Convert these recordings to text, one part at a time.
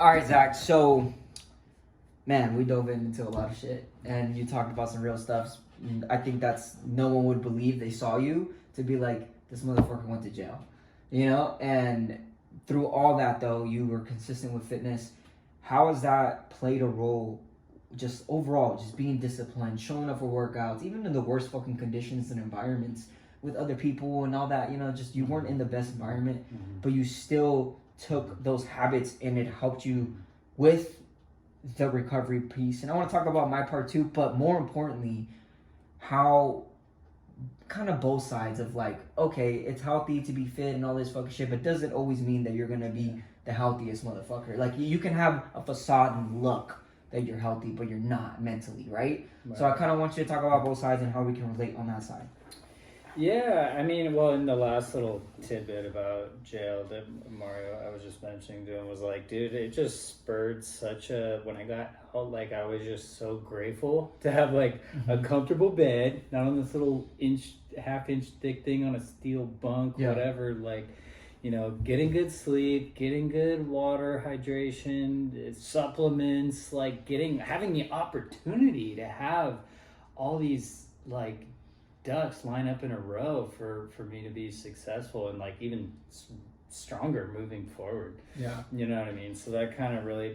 All right, Zach. So, man, we dove into a lot of shit, and you talked about some real stuff. I think that's no one would believe they saw you to be like, this motherfucker went to jail, you know. And through all that, though, you were consistent with fitness. How has that played a role, just overall, just being disciplined, showing up for workouts, even in the worst fucking conditions and environments with other people and all that? You know, just you weren't in the best environment, but you still took those habits and it helped you with the recovery piece. And I want to talk about my part too, but more importantly, how kind of both sides of like, okay, it's healthy to be fit and all this fucking shit, but doesn't always mean that you're gonna be the healthiest motherfucker. Like you can have a facade and look that you're healthy, but you're not mentally, right? So I kind of want you to talk about both sides and how we can relate on that side. Yeah, I mean, well, in the last little tidbit about jail that Mario, I was just mentioning to him, was like, dude, it just spurred such a, when I got out, like, I was just so grateful to have, like, a comfortable bed, not on this little half-inch thick thing on a steel bunk, whatever, like, you know, getting good sleep, getting good water, hydration, supplements, like, having the opportunity to have all these, like, ducks line up in a row for me to be successful and like even stronger moving forward. Yeah, you know what I mean. So that kind of really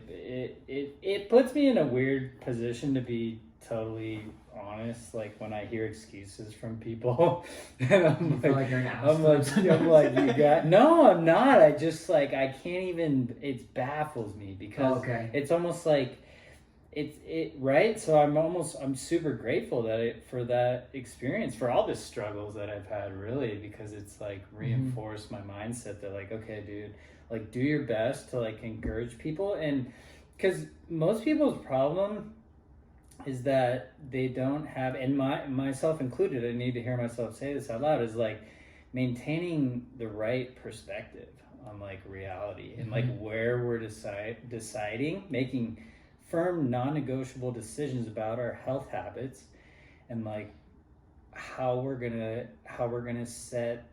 it puts me in a weird position, to be totally honest. Like when I hear excuses from people, and I'm like, you got no, I'm not. I just like I can't even. It baffles me because it's almost like. Right. So I'm super grateful for that experience, for all the struggles that I've had, really, because it's like reinforced my mindset that like, okay, dude, like do your best to like encourage people. And because most people's problem is that they don't have, and myself included, I need to hear myself say this out loud, is like maintaining the right perspective on like reality and like where we're deciding, making firm non-negotiable decisions about our health habits and like how we're gonna set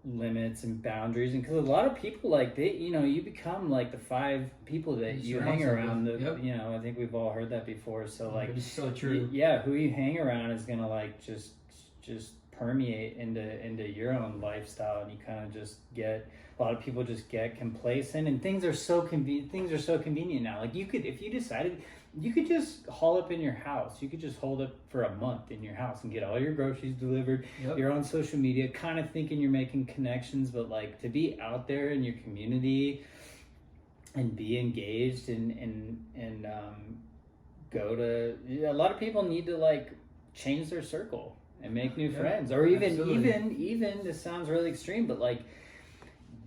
limits and boundaries. And because a lot of people, like they, you know, you become like the 5 people that you hang around. You know, I think we've all heard that before. So like it's so true. Who you hang around is gonna like just permeate into your own lifestyle, and you kind of just get, a lot of people just get complacent, and things are so convenient now. Like you could, if you decided, you could just haul up in your house. You could just hold up for a month in your house and get all your groceries delivered. You're on social media, kind of thinking you're making connections, but like to be out there in your community and be engaged and go to, a lot of people need to like change their circle and make new friends, or even this sounds really extreme, but like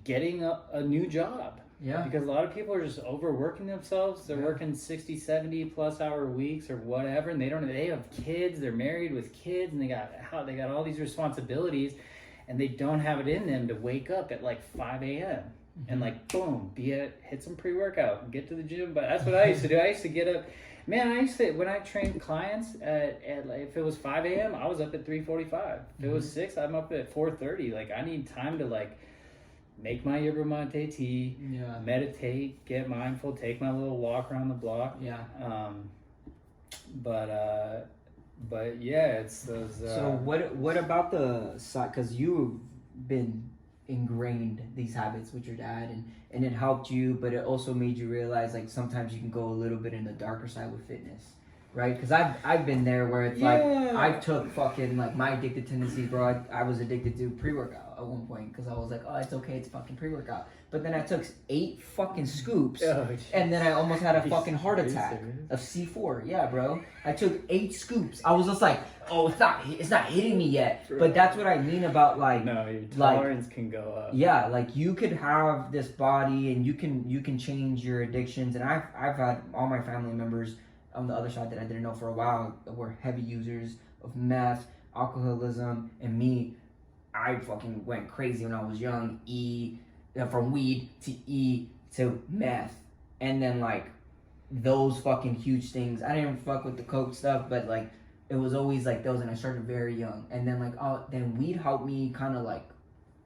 getting a new job. Because a lot of people are just overworking themselves. They're working 60, 70 plus hour weeks or whatever, and they have kids, they're married with kids, and they got all these responsibilities, and they don't have it in them to wake up at like 5 a.m. and like boom, hit some pre-workout and get to the gym. But that's what I used to do. I used to get up. Man, I used to, when I trained clients at like, if it was 5 a.m., I was up at 3:45. If it was 6, I'm up at 4:30. Like, I need time to like make my yerba mate tea, meditate, get mindful, take my little walk around the block. But yeah, it's those. So what about the side? Because you've been ingrained these habits with your dad, and it helped you, but it also made you realize like sometimes you can go a little bit in the darker side with fitness, right? Because I've been there where it's like I took fucking like my addicted tendencies, bro. I was addicted to pre-workout at one point because I was like, oh, it's okay, it's fucking pre-workout. But then I took 8 fucking scoops, and then I almost had a fucking heart attack of C4. Yeah, bro. I took 8 scoops. I was just like, oh, it's not hitting me yet. But that's what I mean about like, no, your tolerance can go up. Yeah, like you could have this body, and you can change your addictions. And I've had all my family members on the other side that I didn't know for a while that were heavy users of meth, alcoholism, and me. I fucking went crazy when I was young. From weed to meth, and then like those fucking huge things. I didn't fuck with the coke stuff, but like it was always like those, and I started very young. And then like then weed helped me kind of like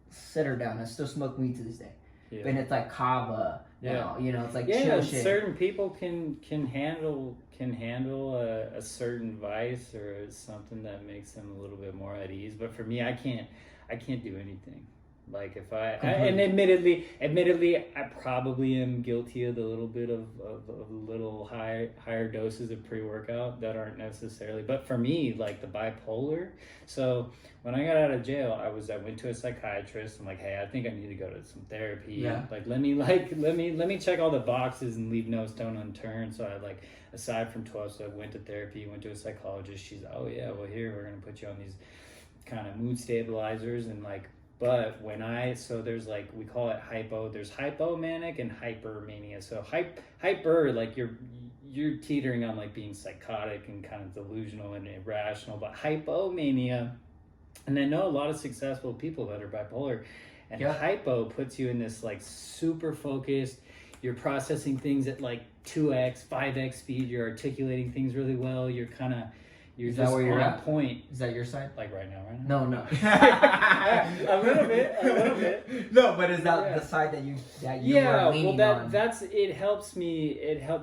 sit her down. I still smoke weed to this day, and it's like kava now. You know, it's like yeah, chill shit. certain people can handle a certain vice or something that makes them a little bit more at ease. But for me, I can't do anything. Like if and admittedly, I probably am guilty of the little bit of little higher doses of pre-workout that aren't necessarily. But for me, like the bipolar. So when I got out of jail, I went to a psychiatrist. I'm like, hey, I think I need to go to some therapy. Yeah. Like let me check all the boxes and leave no stone unturned. So I like, aside from 12 steps, went to therapy, went to a psychologist. She's like, oh yeah, well here we're gonna put you on these kind of mood stabilizers and like. But so there's like, we call it there's hypomanic and hypermania. So hyper, like you're teetering on like being psychotic and kind of delusional and irrational, but hypomania, and I know a lot of successful people that are bipolar, and hypo puts you in this like super focused, you're processing things at like 2x, 5x speed, you're articulating things really well, you're Is just that where you're on at? point. Is that your side? Like right now? No. A little bit. No, but is that the side that you are leaning on? It helps me.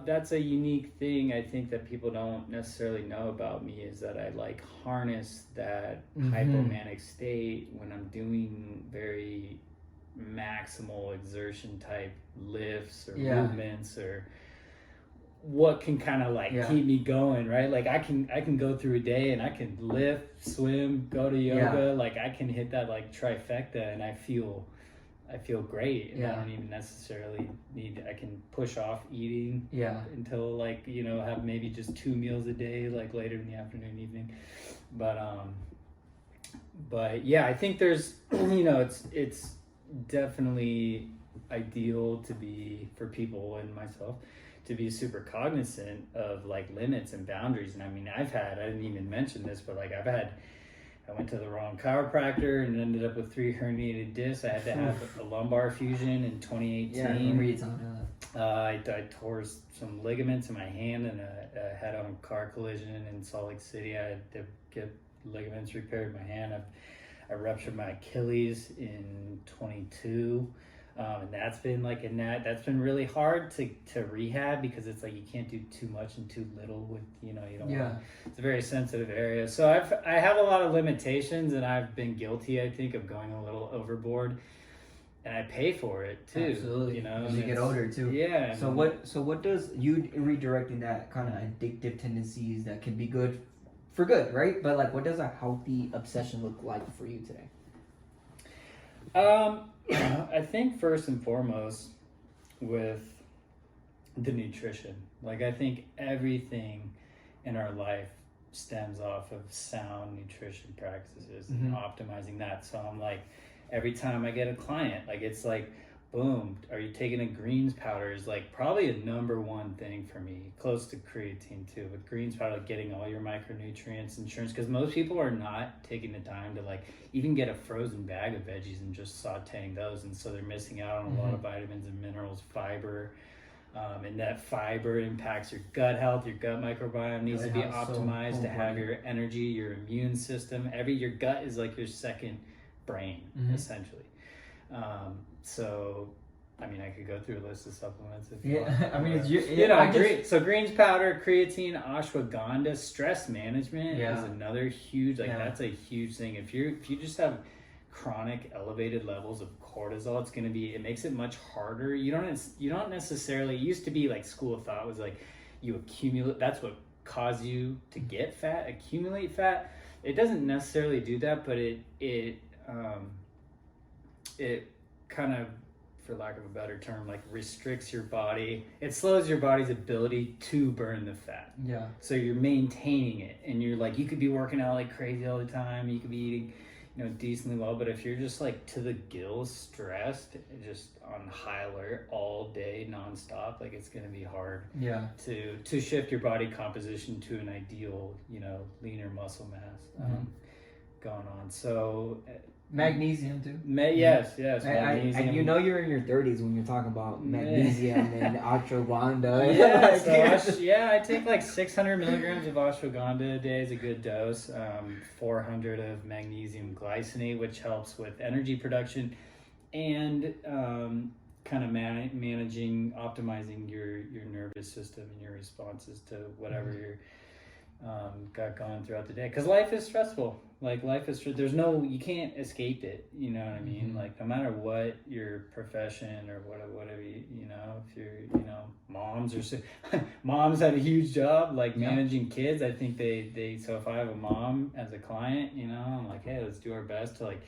That's a unique thing I think that people don't necessarily know about me, is that I like harness that hypomanic state when I'm doing very maximal exertion type lifts or movements or what can kind of like keep me going, right? Like I can go through a day and I can lift, swim, go to yoga, like I can hit that like trifecta and I feel great, and I don't even necessarily I can push off eating until like, you know, have maybe just 2 meals a day, like later in the afternoon, evening. But yeah, I think there's you know, it's definitely ideal for people and myself to be super cognizant of like limits and boundaries. And I mean, I didn't even mention this, but like I went to the wrong chiropractor and ended up with 3 herniated discs. I had to have a lumbar fusion in 2018. Yeah, I remember you telling me that. I tore some ligaments in my hand in a head-on car collision in Salt Lake City. I had to get ligaments repaired in my hand. I ruptured my Achilles in 22. And that's been really hard to rehab, because it's like you can't do too much and too little with, you know, you don't want, it's a very sensitive area. So I have a lot of limitations, and I've been guilty, I think, of going a little overboard, and I pay for it too. Absolutely. You know, as you get older too. Yeah. So what does you redirecting that kind of addictive tendencies that can be good for good, right? But like, what does a healthy obsession look like for you today? I think first and foremost with the nutrition. Like I think everything in our life stems off of sound nutrition practices and optimizing that. So I'm like, every time I get a client, like it's like, boom, are you taking a greens powder is like probably a number one thing for me, close to creatine too, but greens powder, like getting all your micronutrients, insurance, because most people are not taking the time to like even get a frozen bag of veggies and just sauteing those, and so they're missing out on a lot of vitamins and minerals, fiber, and that fiber impacts your gut health. Your gut microbiome needs to be optimized to have your energy, your immune system. Your gut is like your second brain, essentially. So, I mean, I could go through a list of supplements if you want. I mean, so greens powder, creatine, ashwagandha, stress management is another huge, that's a huge thing. If you just have chronic elevated levels of cortisol, it makes it much harder. You don't necessarily, it used to be like school of thought was like, you accumulate, that's what caused you to get fat, accumulate fat. It doesn't necessarily do that, but it kind of, for lack of a better term, like restricts your body. It slows your body's ability to burn the fat. Yeah. So you're maintaining it, and you're like, you could be working out like crazy all the time. You could be eating, you know, decently well, but if you're just like to the gills, stressed, just on high alert all day, nonstop, like it's gonna be hard. Yeah. To shift your body composition to an ideal, you know, leaner muscle mass going on. So. Magnesium too. Yes. Magnesium. You know you're in your 30s when you're talking about magnesium and ashwagandha. Yeah, I take like 600 milligrams of ashwagandha a day is a good dose. 400 of magnesium glycinate, which helps with energy production and kind of managing, optimizing your nervous system and your responses to whatever you're got going throughout the day, because life is stressful. Like life is there's no, you can't escape it, you know what I mean? Like no matter what your profession or whatever you know, if you're, you know, moms moms have a huge job like managing kids. I think they so if I have a mom as a client, you know, I'm like, hey, let's do our best to like,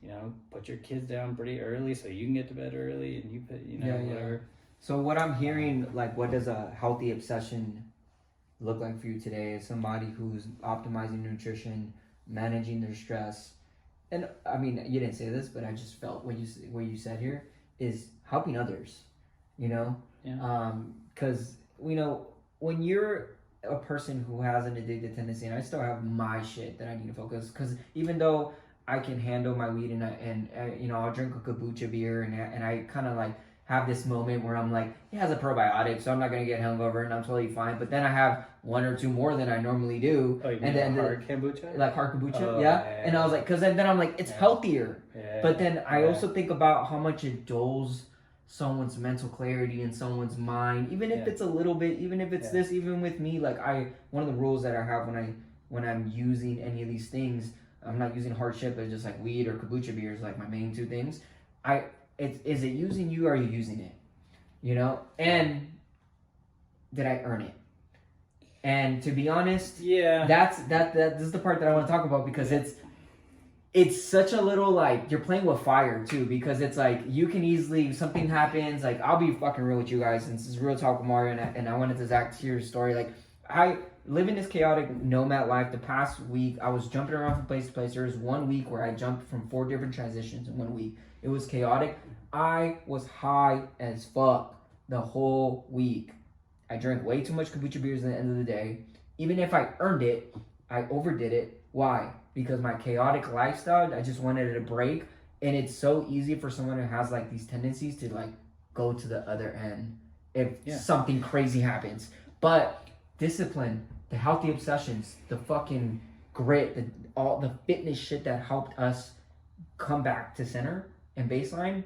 you know, put your kids down pretty early so you can get to bed early, and you put, you know, whatever. So what I'm hearing, like, what does a healthy obsession look like for you today? Is somebody who's optimizing nutrition, managing their stress, and I mean, you didn't say this, but I just felt what you said here is helping others, you know? Because you know, when you're a person who has an addictive tendency, and I still have my shit that I need to focus, because even though I can handle my weed and you know, I'll drink a kombucha beer and I kind of like have this moment where I'm like, it has a probiotic, so I'm not gonna get hungover and I'm totally fine. But then I have one or two more than I normally do. Oh, you mean then hard kombucha? Like hard kombucha, yeah. And I was like, because then I'm like, it's healthier. But then I also think about how much it dulls someone's mental clarity and someone's mind, even if it's a little bit, even if it's this, even with me, like one of the rules that I have when I'm using any of these things, I'm not using hard shit, but just like weed or kombucha beers, like my main two things. Is it using you or are you using it? You know? And did I earn it? And to be honest, this is the part that I want to talk about, because it's such a little, like, you're playing with fire too, because it's like you can easily, something happens, like, I'll be fucking real with you guys, and this is real talk with Mario, and I wanted to Zach to your story. Like, I live in this chaotic nomad life. The past week I was jumping around from place to place. There was 1 week where I jumped from 4 different transitions in 1 week. It was chaotic. I was high as fuck the whole week. I drank way too much kombucha beers at the end of the day. Even if I earned it, I overdid it. Why? Because my chaotic lifestyle, I just wanted a break. And it's so easy for someone who has like these tendencies to like go to the other end if something crazy happens. But discipline, the healthy obsessions, the fucking grit, all the fitness shit that helped us come back to center and baseline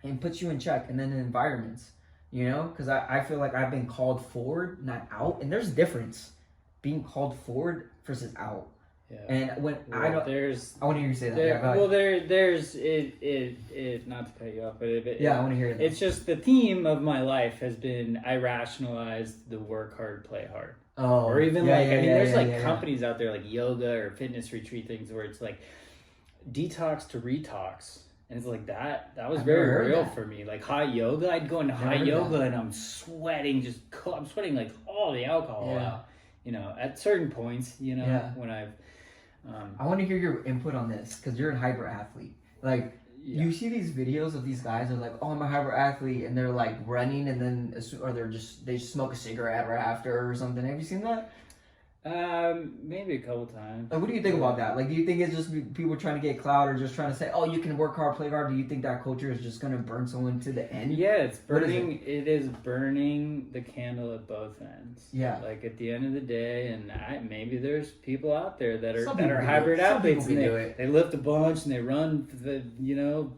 and puts you in check. And then the environments, you know, because I feel like I've been called forward, not out. And there's a difference being called forward versus out. Yeah. And when I want to hear you say that. There's it not to cut you off, but I want to hear it. It's just the theme of my life has been, I rationalized the work hard, play hard. Oh, or even there's companies out there like yoga or fitness retreat things where it's like detox to retox. And it's like that was very real for me. Like hot yoga, I'd go into hot yoga and I'm sweating, I'm sweating like all the alcohol out. You know, at certain points, you know, when I've... I want to hear your input on this, because you're a hyper athlete. Like, you see these videos of these guys who are like, oh, I'm a hyper athlete, and they're like running, and then, or they smoke a cigarette right after or something. Have you seen that? Maybe a couple times. Like, what do you think about that? Like, do you think it's just people trying to get clout, or just trying to say, oh, you can work hard, play hard? Do you think that culture is just gonna burn someone to the end? Yeah, it's burning. It is burning the candle at both ends. Yeah. Like at the end of the day, and maybe there's people out there that are hybrid athletes, and they lift a bunch and they run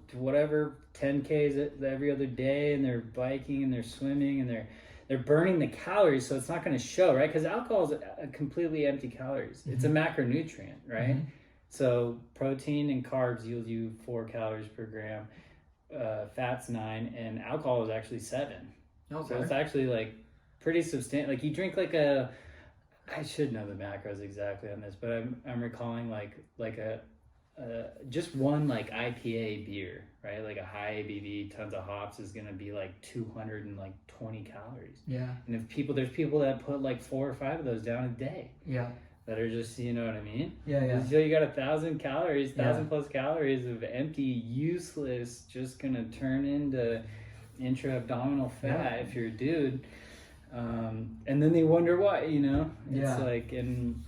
to whatever 10Ks every other day, and they're biking and they're swimming and they're burning the calories, so it's not going to show, right? Because alcohol is a completely empty calories. Mm-hmm. It's a macronutrient, right? Mm-hmm. So protein and carbs yield you 4 calories per gram, fat's 9, and alcohol is actually 7. Okay. So it's actually like pretty substantial. Like you drink like I should know the macros exactly on this, but I'm recalling like a just one like IPA beer, right? Like a high ABV, tons of hops is gonna be like 220 calories. Yeah. And there's people that put like 4 or 5 of those down a day. Yeah. That are just, you know what I mean? Yeah, yeah. So you got 1,000 calories, 1,000 plus calories of empty, useless, just gonna turn into intra-abdominal fat if you're a dude. And then they wonder why, you know? It's like, and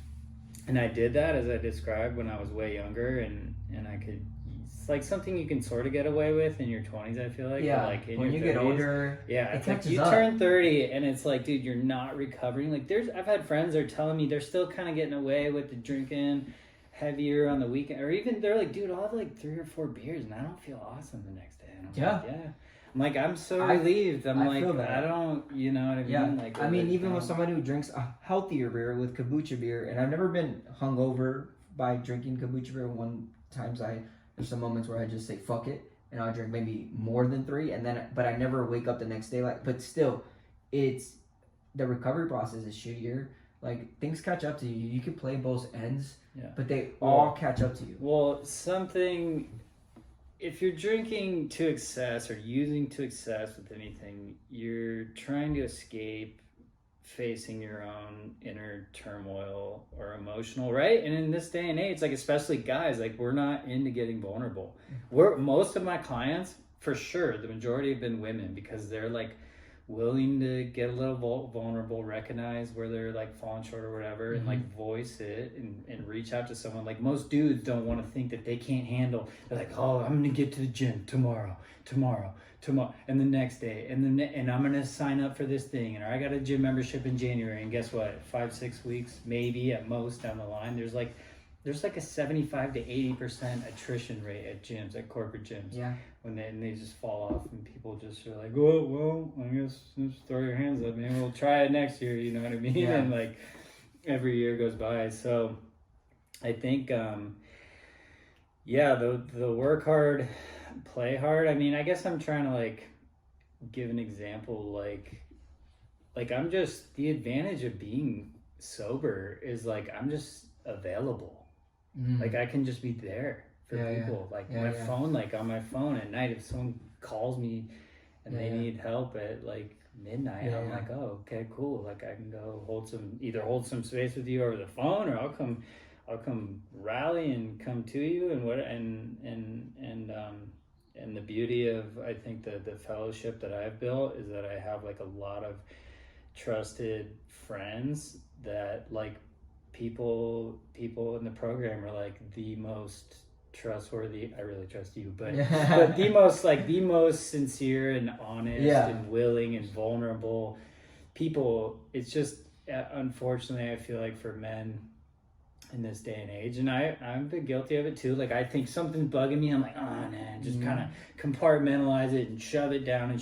I did that as I described when I was way younger, and I could, it's like something you can sort of get away with in your 20s, I feel like. Yeah, but like in when your 30s, get older, it's like you turn 30 and it's like, dude, you're not recovering. Like I've had friends that are telling me they're still kind of getting away with the drinking heavier on the weekend, or even they're like, dude, I'll have like 3 or 4 beers and I don't feel awesome the next day. And I'm like, I'm like, I'm so I- relieved. I'm I like, feel that. I don't, you know what I mean? Yeah, Like, I mean, even with somebody who drinks a healthier beer with kombucha beer, and I've never been hungover by drinking kombucha beer. There's some moments where I just say fuck it, and I'll drink maybe more than 3, but I never wake up the next day but still, it's the recovery process is shittier. Like things catch up to you. You can play both ends, but they all catch up to you. Well, if you're drinking to excess or using to excess with anything, you're trying to escape facing your own inner turmoil or emotional, right? And in this day and age, like especially guys, like we're not into getting vulnerable. Most of my clients, for sure, the majority have been women because they're like willing to get a little vulnerable, recognize where they're like falling short or whatever, and like voice it and reach out to someone. Like most dudes don't want to think that they can't handle. They're like, oh, I'm gonna get to the gym tomorrow, and the next day, and I'm gonna sign up for this thing, and I got a gym membership in January, and guess what? 5-6 weeks, maybe at most down the line, there's like a 75 to 80% attrition rate at gyms, at corporate gyms. Yeah. When they just fall off and people just are like, oh, well, I guess just throw your hands up, maybe we'll try it next year, you know what I mean? Yeah. And like every year goes by. So I think, the work hard, play hard. I mean, I guess I'm trying to like give an example, like I'm just, the advantage of being sober is like, I'm just available. Like I can just be there for people. Like phone, like on my phone at night, if someone calls me and they need help at like midnight, I'm like, oh, okay, cool. Like I can go hold some space with you over the phone, or I'll come rally and come to you and the beauty of, I think the fellowship that I've built is that I have like a lot of trusted friends that like people in the program are like the most trustworthy. I really trust you, but the most sincere and honest and willing and vulnerable people. It's just unfortunately I feel like for men in this day and age, and I've been guilty of it too. Like I think something's bugging me, I'm like, oh man, just kind of compartmentalize it and shove it down, and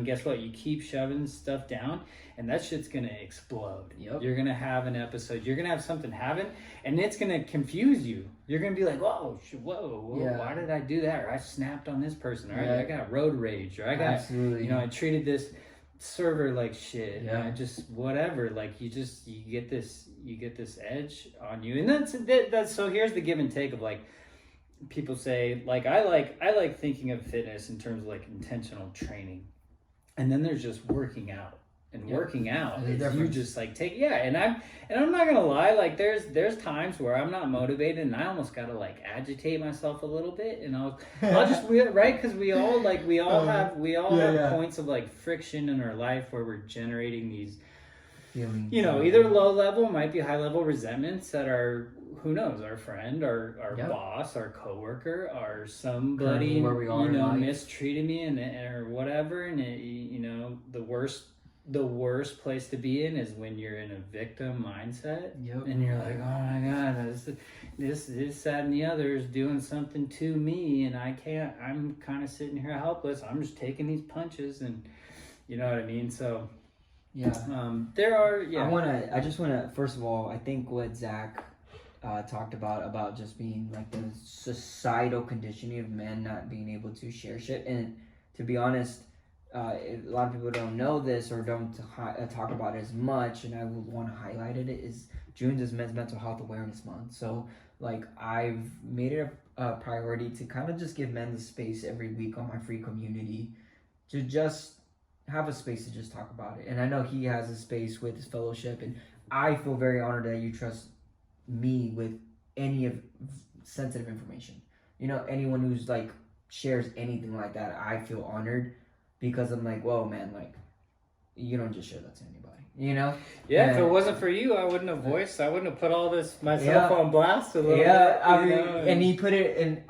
guess what? You keep shoving stuff down, and that shit's gonna explode. You're gonna have an episode, you're gonna have something happen, and it's gonna confuse you. You're gonna be like, whoa, why did I do that? Or I snapped on this person, or I got road rage, or I got, I treated this server like shit. I just whatever, like you get this edge on you, and that's so here's the give and take of like people say, like I like thinking of fitness in terms of like intentional training, and then there's just working out. And working out is you just like and I'm not gonna lie, like there's times where I'm not motivated and I almost gotta like agitate myself a little bit, and I'll just right, because we all have points of like friction in our life where we're generating these feelings, either low level, might be high level resentments that are, who knows, our friend, our boss, our coworker, or somebody where we are mistreated me or whatever, and the worst place to be in is when you're in a victim mindset, and you're like, oh my god, this, that, and the other is doing something to me, and I'm kind of sitting here helpless. I'm just taking these punches, and you know what I mean? So there are. I just wanna first of all, I think what Zach talked about just being like the societal conditioning of men not being able to share shit, and to be honest, a lot of people don't know this or don't talk about it as much, and I would want to highlight it, is June is Men's Mental Health Awareness Month. So like I've made it a priority to kind of just give men the space every week on my free community to just have a space to just talk about it. And I know he has a space with his fellowship, and I feel very honored that you trust me with any of sensitive information. Anyone who's like shares anything like that, I feel honored. Because I'm like, whoa, man, like, you don't just share that to anybody, if it wasn't for you, I wouldn't have put all this myself on blast a little bit. And he put it, and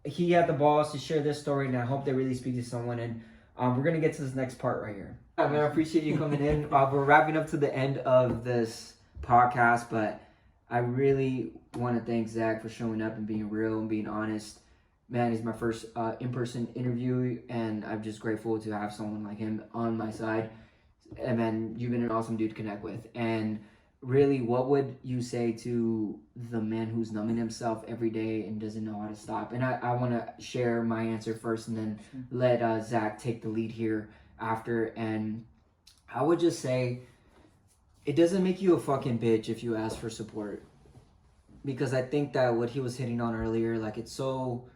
he had the balls to share this story, and I hope they really speak to someone, and we're going to get to this next part right here. I appreciate you coming in. We're wrapping up to the end of this podcast, but I really want to thank Zach for showing up and being real and being honest. man, he's my first in-person interview, and I'm just grateful to have someone like him on my side. And man, you've been an awesome dude to connect with. And really, what would you say to the man who's numbing himself every day and doesn't know how to stop? And I want to share my answer first, and then let Zach take the lead here after. And I would just say, it doesn't make you a fucking bitch if you ask for support. Because I think that what he was hitting on earlier, like, it's so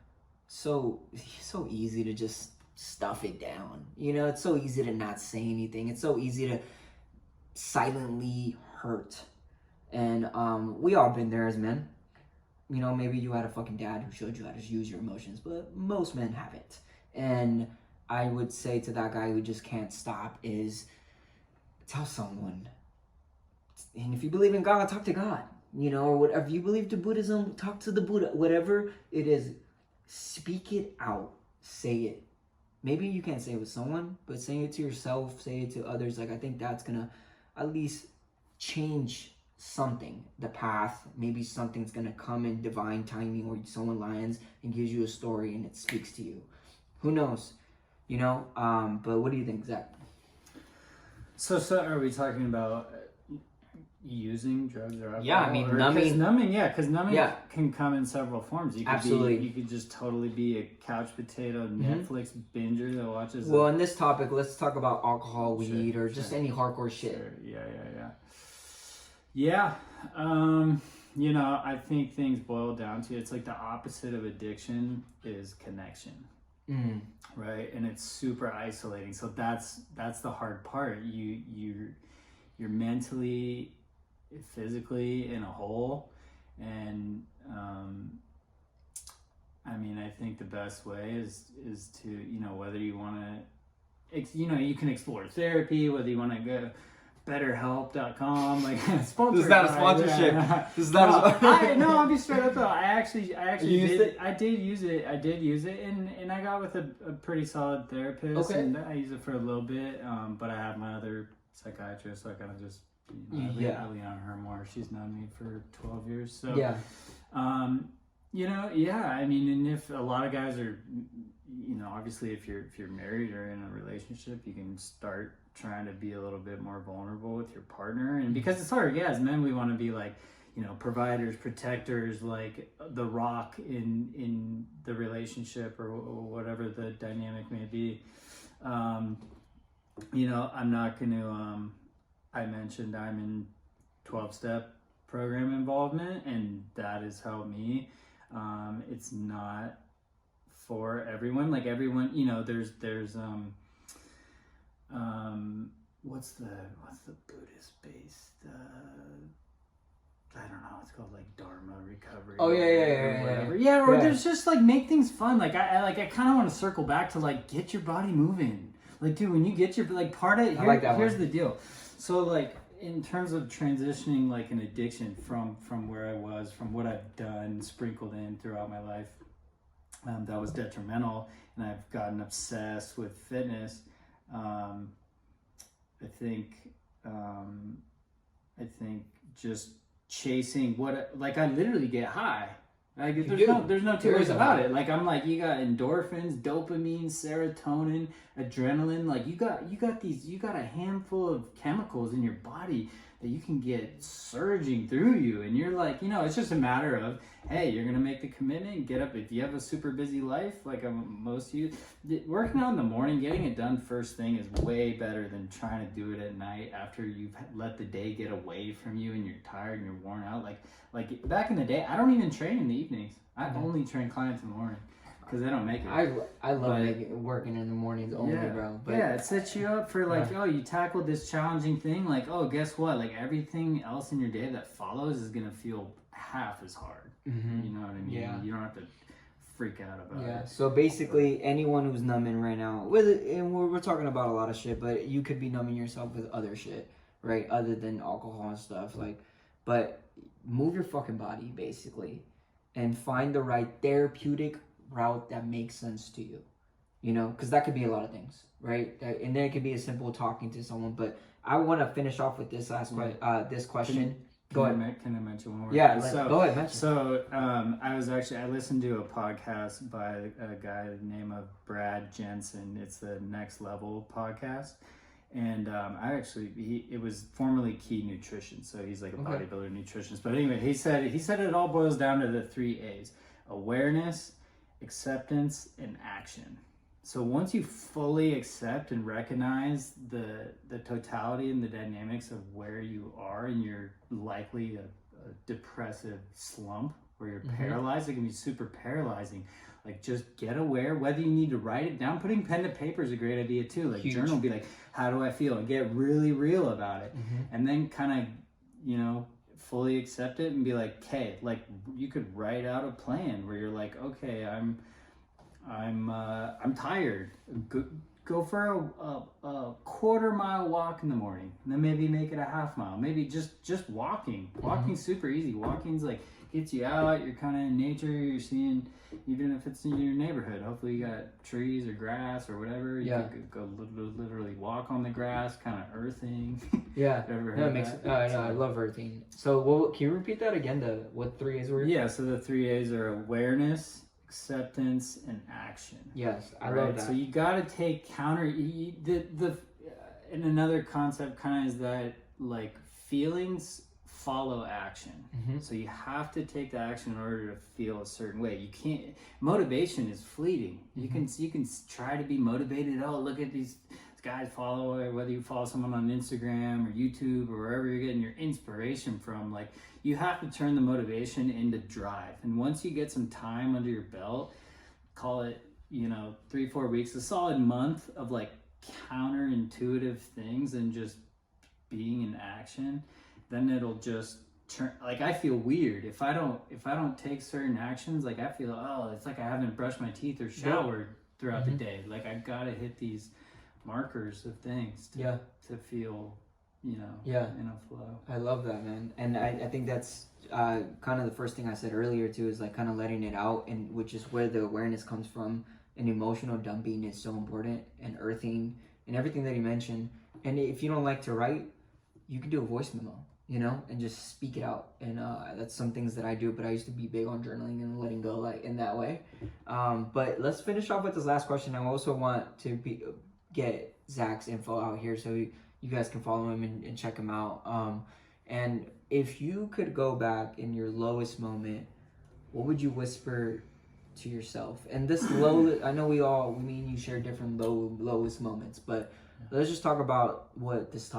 easy to just stuff it down. You know, it's so easy to not say anything. It's so easy to silently hurt. And we all been there as men. You know, maybe you had a fucking dad who showed you how to use your emotions, but most men haven't. And I would say to that guy who just can't stop is tell someone. And if you believe in God, talk to God. You know, or whatever. If you believe to Buddhism, talk to the Buddha. Whatever it is, speak it out. Say it. Maybe you can't say it with someone, but say it to yourself, say it to others. Like, I think that's gonna at least change something, the path. Maybe something's gonna come in divine timing, or someone lands and gives you a story and it speaks to you. Who knows? You know? But what do you think, Zach? So are we talking about using drugs or alcohol? Yeah, I mean, numbing. Because numbing can come in several forms. You could Absolutely. You could just totally be a couch potato Netflix binger that watches. Well, in this topic, let's talk about alcohol, weed, or just any hardcore shit. Sure. Yeah. You know, I think things boil down to, it's like the opposite of addiction is connection. Right? And it's super isolating. So that's the hard part. You're mentally, physically in a hole. And I mean, I think the best way is to, you know, whether you want to, you know, you can explore therapy, whether you want to go betterhelp.com, like sponsored. This is not a sponsorship. This is not I'll be straight up though. I actually did use it, and I got with a pretty solid therapist. Okay. And I used it for a little bit, but I have my other psychiatrist, so I kind of just, you know, I lean on her more. She's known me for 12 years, so you know, I mean, and if a lot of guys are, you know, obviously if you're married or in a relationship, you can start trying to be a little bit more vulnerable with your partner. And because it's hard, as men, we want to be like, you know, providers, protectors, like the rock in the relationship, or whatever the dynamic may be. You know, I'm not going to, I mentioned I'm in 12-step program involvement, and that has helped me. It's not for everyone. Like, everyone, you know, there's what's the Buddhist based, I don't know, it's called like Dharma recovery. Oh yeah. There's just like, make things fun. Like I kind of want to circle back to like, get your body moving. Like, dude, when you get your, like, part of it, here's the deal. So like, in terms of transitioning like an addiction from where I was, from what I've done, sprinkled in throughout my life, that was detrimental, and I've gotten obsessed with fitness. I think just chasing I literally get high. Like, there's no two ways about it. Like, I'm like, you got endorphins, dopamine, serotonin, adrenaline. Like, you got a handful of chemicals in your body that you can get surging through you. And you're like, you know, it's just a matter of, hey, you're going to make the commitment, get up. If you have a super busy life, like most of you, working out in the morning, getting it done first thing is way better than trying to do it at night after you've let the day get away from you and you're tired and you're worn out. Like back in the day, I don't even train in the evenings. I only train clients in the morning because they don't make it. I love working in the mornings only, bro. But it sets you up for like, oh, you tackled this challenging thing. Like, oh, guess what? Like, everything else in your day that follows is gonna feel half as hard. You know what I mean? Yeah. You don't have to freak out about it. Yeah. So basically, anyone who's numbing right now, and we're talking about a lot of shit, but you could be numbing yourself with other shit, right? Other than alcohol and stuff, like, but move your fucking body basically, and find the right therapeutic route that makes sense to you. You know, because that could be a lot of things, right? And then it could be as simple talking to someone. But I want to finish off with this last this question. Go ahead. Can I mention one more? Yeah, So, go ahead, mention. So I listened to a podcast by a guy named Brad Jensen. It's the Next Level podcast. And it was formerly Key Nutrition. So he's like a bodybuilder nutritionist. But anyway, he said it all boils down to the 3 A's: awareness, acceptance, and action. So once you fully accept and recognize the totality and the dynamics of where you are and you're likely a depressive slump where you're paralyzed, it can be super paralyzing. Like, just get aware, whether you need to write it down. Putting pen to paper is a great idea too. Like, journal, be like, how do I feel? And get really real about it. And then kind of, fully accept it and be like, okay, like, you could write out a plan where you're like, okay, I'm tired. Go for a quarter-mile walk in the morning, and then maybe make it a half mile. Maybe just walking. Walking's super easy. Walking's like gets you out. You're kind of in nature. You're seeing, even if it's in your neighborhood. Hopefully you got trees or grass or whatever. You could go literally walk on the grass, kind of earthing. Yeah. Ever heard that? I love earthing. So can you repeat that again? What 3 A's were? Yeah. So the 3 A's are awareness, acceptance, and action. Yes, I love that. So you got to take counter. And another concept kind of is that, like, feelings follow action. So you have to take the action in order to feel a certain way. You can't. Motivation is fleeting. You can try to be motivated. Oh, look at these guys follow. Whether you follow someone on Instagram or YouTube or wherever you're getting your inspiration from, like, you have to turn the motivation into drive. And once you get some time under your belt, call it 3-4 weeks, a solid month of like counterintuitive things and just being in action, then it'll just turn. Like, I feel weird if I don't take certain actions. Like, I feel, oh, it's like I haven't brushed my teeth or showered throughout the day. Like, I've got to hit these markers of things to feel in a flow. I love that, man. And I think that's kind of the first thing I said earlier too, is like kind of letting it out, and which is where the awareness comes from. And emotional dumping is so important, and earthing and everything that you mentioned. And if you don't like to write, you can do a voice memo, and just speak it out. And that's some things that I do, but I used to be big on journaling and letting go, like, in that way. But let's finish off with this last question. I also want to get Zack's info out here so you guys can follow him and check him out. And if you could go back in your lowest moment, what would you whisper to yourself? And this I know me and you share different lowest moments, but let's just talk about what this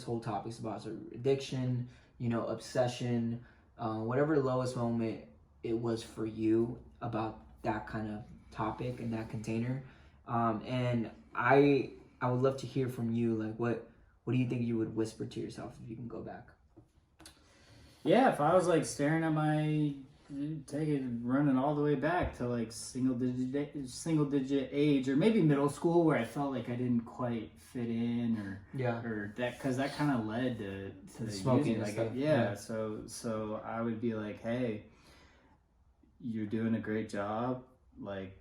whole topic's about. So addiction, obsession, whatever lowest moment it was for you about that kind of topic and that container. And I would love to hear from you, like, what do you think you would whisper to yourself if you can go back? Yeah, if I was like staring at my running all the way back to like single digit age, or maybe middle school, where I felt like I didn't quite fit in, or that, because that kind of led to the smoking using, stuff. So I would be like, hey, you're doing a great job, like,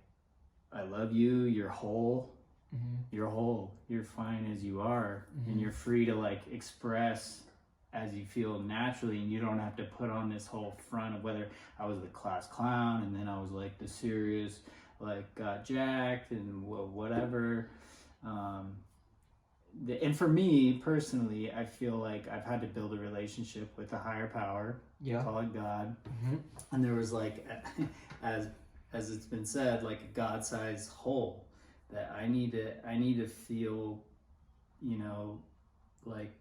I love you, you're whole. You're whole, you're fine as you are, and you're free to like express as you feel naturally, and you don't have to put on this whole front of whether I was the class clown and then I was like the serious, like, got jacked and whatever. And for me personally, I feel like I've had to build a relationship with a higher power, call it God. And there was like, as it's been said, like a God-sized hole that I need to feel, like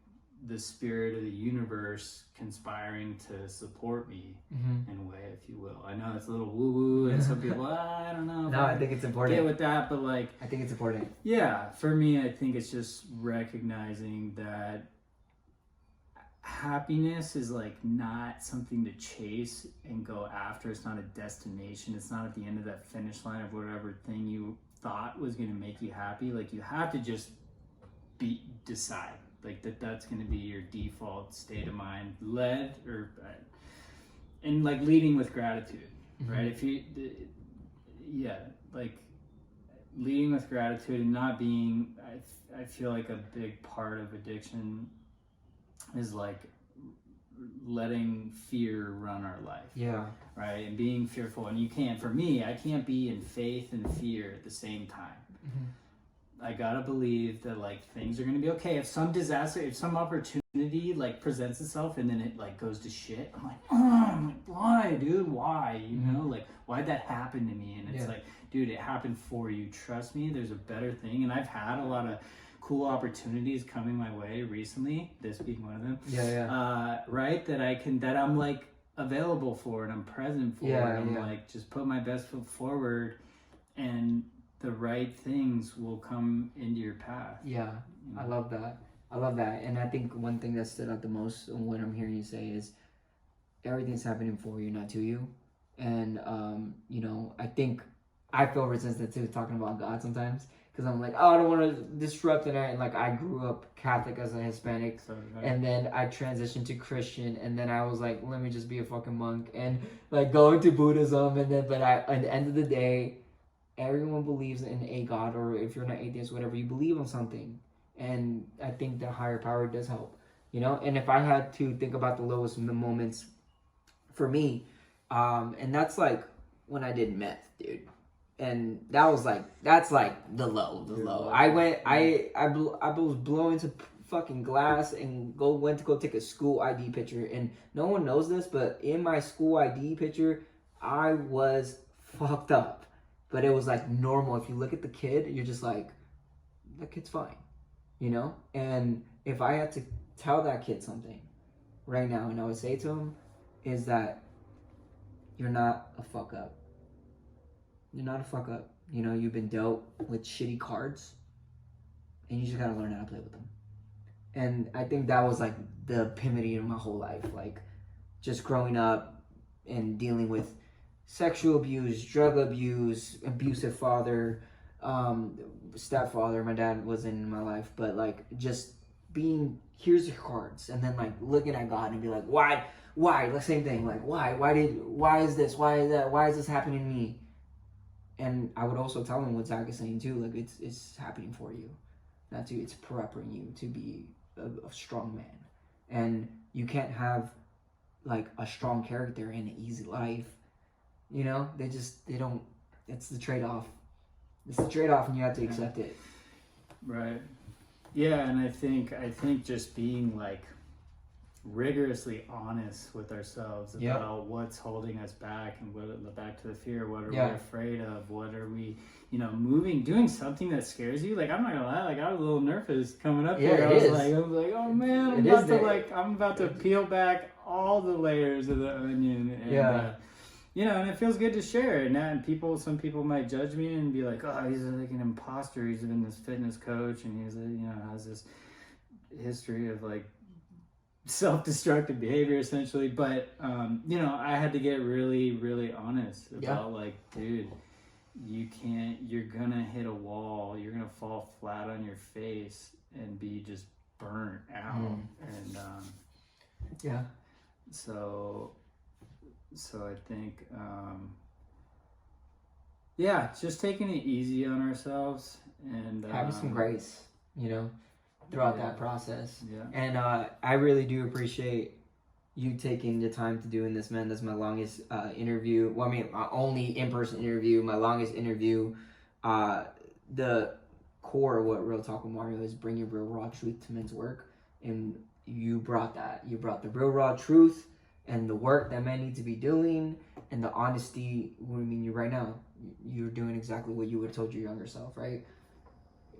the spirit of the universe conspiring to support me in a way, if you will. I know it's a little woo-woo, and some people, I don't know. No, I think it's important. Get with that, but like, I think it's important. Yeah, for me, I think it's just recognizing that happiness is like not something to chase and go after. It's not a destination. It's not at the end of that finish line of whatever thing you thought was going to make you happy. Like, you have to just decide like that's going to be your default state of mind, and like leading with gratitude, right? If you like leading with gratitude and not being, I feel like a big part of addiction is like letting fear run our life. Yeah. Right? And being fearful. And you can't, for me, I can't be in faith and fear at the same time. I gotta believe that like things are gonna be okay. If some disaster, if some opportunity like presents itself and then it like goes to shit, I'm like, oh, why, dude? Why? You know, like why'd that happen to me? And it's like, dude, it happened for you. Trust me, there's a better thing. And I've had a lot of cool opportunities coming my way recently. This being one of them. Right? That I'm like available for and I'm present for. And I'm like just put my best foot forward and the right things will come into your path. Yeah, I love that. And I think one thing that stood out the most in what I'm hearing you say is everything's happening for you, not to you. And, you know, I think I feel resistant to talking about God sometimes because I'm like, oh, I don't want to disrupt it. And like, I grew up Catholic as a Hispanic, and then I transitioned to Christian, and then I was like, let me just be a fucking monk and like go into Buddhism. And then, but at the end of the day, everyone believes in a God, or if you're not atheist, whatever, you believe in something. And I think the higher power does help, you know? And if I had to think about the lowest moments for me, and that's like when I did meth, dude. And that's like the low. I was blowing to fucking glass and went to go take a school ID picture. And no one knows this, but in my school ID picture, I was fucked up. But it was like normal. If you look at the kid, you're just like, that kid's fine, you know? And if I had to tell that kid something right now, and I would say to him, is that you're not a fuck up. You're not a fuck up. You know, you've been dealt with shitty cards, and you just gotta learn how to play with them. And I think that was like the epitome of my whole life. Like, just growing up and dealing with sexual abuse, drug abuse, abusive father, stepfather. My dad wasn't in my life, but like just being, here's your cards, and then like looking at God and be like, why? The same thing, like why is this? Why is that? Why is this happening to me? And I would also tell him what Zack is saying too, like it's happening for you, not to. It's preparing you to be a strong man, and you can't have like a strong character in an easy life. You know, they don't, it's the trade-off. It's the trade-off and you have to accept it. Right. Yeah, and I think just being like rigorously honest with ourselves about what's holding us back and back to the fear, what are we afraid of, what are we, you know, doing something that scares you. Like, I'm not gonna lie, like I was a little nervous coming up here. I was like, oh man, I'm about to peel back all the layers of the onion. And, you know, and it feels good to share it. And some people might judge me and be like, oh, he's like an imposter. He's been this fitness coach and he's, has this history of like self-destructive behavior essentially. But, I had to get really, really honest about like, dude, you're gonna hit a wall. You're gonna fall flat on your face and be just burnt out. And, So I think, just taking it easy on ourselves and having some grace, throughout that process. Yeah. And I really do appreciate you taking the time to doing this, man. That's my longest interview. Well, I mean, my only in-person interview, my longest interview. The core of what Real Talk with Mario is bring your real raw truth to men's work. And you brought that. You brought the real raw truth and the work that men need to be doing, and the honesty. I mean, you right now, you're doing exactly what you would have told your younger self, right?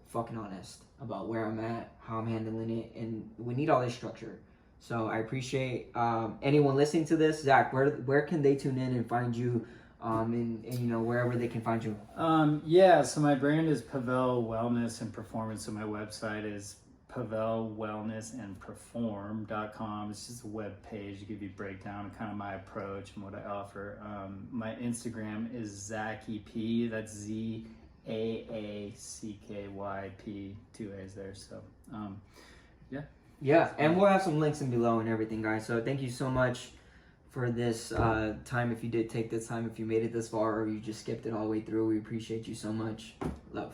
Fucking honest about where I'm at, how I'm handling it, and we need all this structure. So I appreciate anyone listening to this. Zack, where can they tune in and find you, and wherever they can find you? So my brand is Pavel Wellness and Performance, so my website is pavelwellnessandperform.com. It's just a web page to give you a breakdown of kind of my approach and what I offer. My Instagram is ZACK'P. That's ZAACKYP, 2 A's there. So, Yeah, and we'll have some links in below and everything, guys. So thank you so much for this time. If you did take this time, if you made it this far, or you just skipped it all the way through, we appreciate you so much. Love.